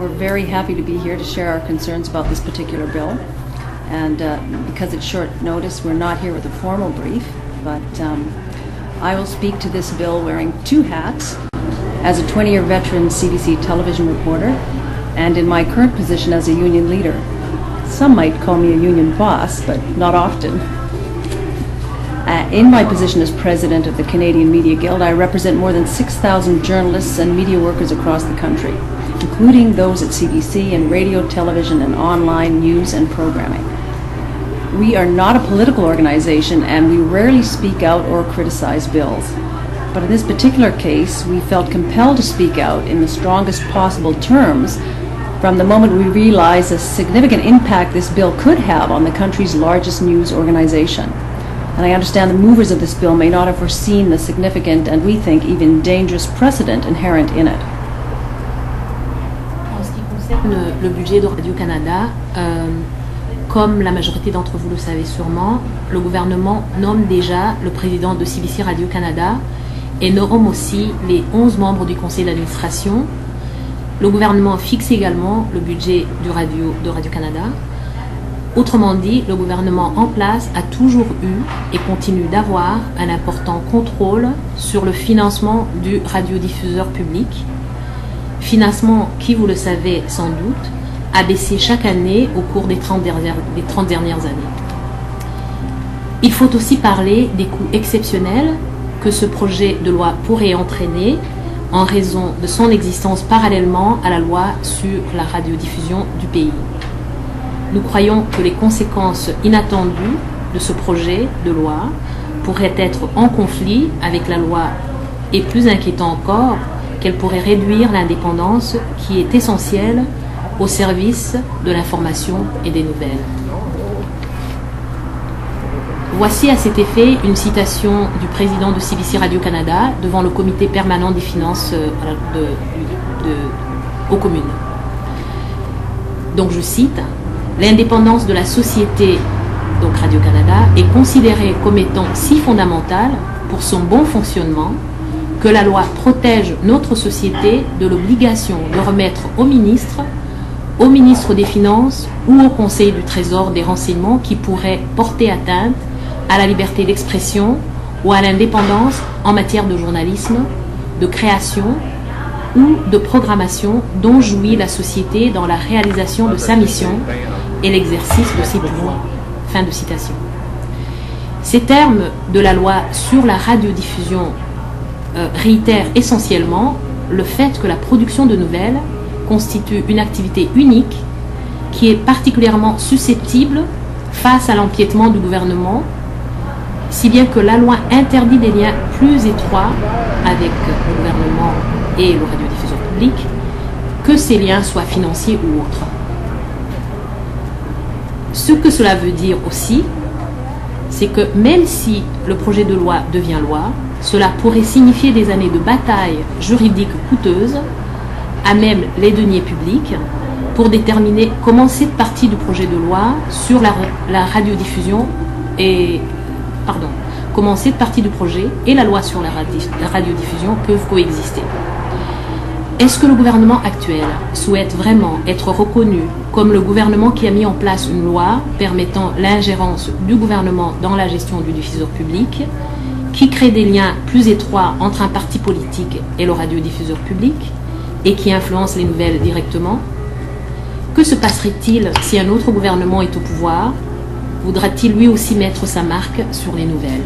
We're very happy to be here to share our concerns about this particular bill. And because it's short notice, we're not here with a formal brief, but I will speak to this bill wearing two hats, as a 20-year veteran CBC television reporter, and in my current position as a union leader. Some might call me a union boss, but not often. In my position as president of the Canadian Media Guild, I represent more than 6,000 journalists and media workers across the country, including those at CBC in radio, television, and online news and programming. We are not a political organization, and we rarely speak out or criticize bills. But in this particular case, we felt compelled to speak out in the strongest possible terms from the moment we realized the significant impact this bill could have on the country's largest news organization. And I understand the movers of this bill may not have foreseen the significant and we think even dangerous precedent inherent in it. En ce qui concerne le budget de Radio-Canada, comme la majorité d'entre vous le savez sûrement, le gouvernement nomme déjà le président de CBC Radio-Canada et nomme aussi les 11 membres du conseil d'administration. Le gouvernement fixe également le budget de Radio-Canada. Autrement dit, le gouvernement en place a toujours eu et continue d'avoir un important contrôle sur le financement du radiodiffuseur public. Financement qui, vous le savez sans doute, a baissé chaque année au cours des 30 dernières années. Il faut aussi parler des coûts exceptionnels que ce projet de loi pourrait entraîner en raison de son existence parallèlement à la loi sur la radiodiffusion du pays. Nous croyons que les conséquences inattendues de ce projet de loi pourraient être en conflit avec la loi et plus inquiétant encore, qu'elle pourrait réduire l'indépendance qui est essentielle au service de l'information et des nouvelles. Voici à cet effet une citation du président de CBC Radio-Canada devant le comité permanent des finances aux communes. Donc je cite: « L'indépendance de la société, donc Radio-Canada, est considérée comme étant si fondamentale pour son bon fonctionnement que la loi protège notre société de l'obligation de remettre au ministre des Finances ou au Conseil du Trésor des renseignements qui pourraient porter atteinte à la liberté d'expression ou à l'indépendance en matière de journalisme, de création ou de programmation dont jouit la société dans la réalisation de sa mission et l'exercice de ses pouvoirs. » Fin de citation. Ces termes de la loi sur la radiodiffusion réitèrent essentiellement le fait que la production de nouvelles constitue une activité unique qui est particulièrement susceptible face à l'empiétement du gouvernement, si bien que la loi interdit des liens plus étroits avec le gouvernement et le radiodiffuseur public, que ces liens soient financiers ou autres. Ce que cela veut dire aussi, c'est que même si le projet de loi devient loi, cela pourrait signifier des années de bataille juridique coûteuse, à même les deniers publics, pour déterminer comment cette partie du projet de loi sur la radiodiffusion comment cette partie du projet et la loi sur la radiodiffusion peuvent coexister. Est-ce que le gouvernement actuel souhaite vraiment être reconnu comme le gouvernement qui a mis en place une loi permettant l'ingérence du gouvernement dans la gestion du diffuseur public, qui crée des liens plus étroits entre un parti politique et le radiodiffuseur public et qui influence les nouvelles directement? Que se passerait-il si un autre gouvernement est au pouvoir? Voudra-t-il lui aussi mettre sa marque sur les nouvelles?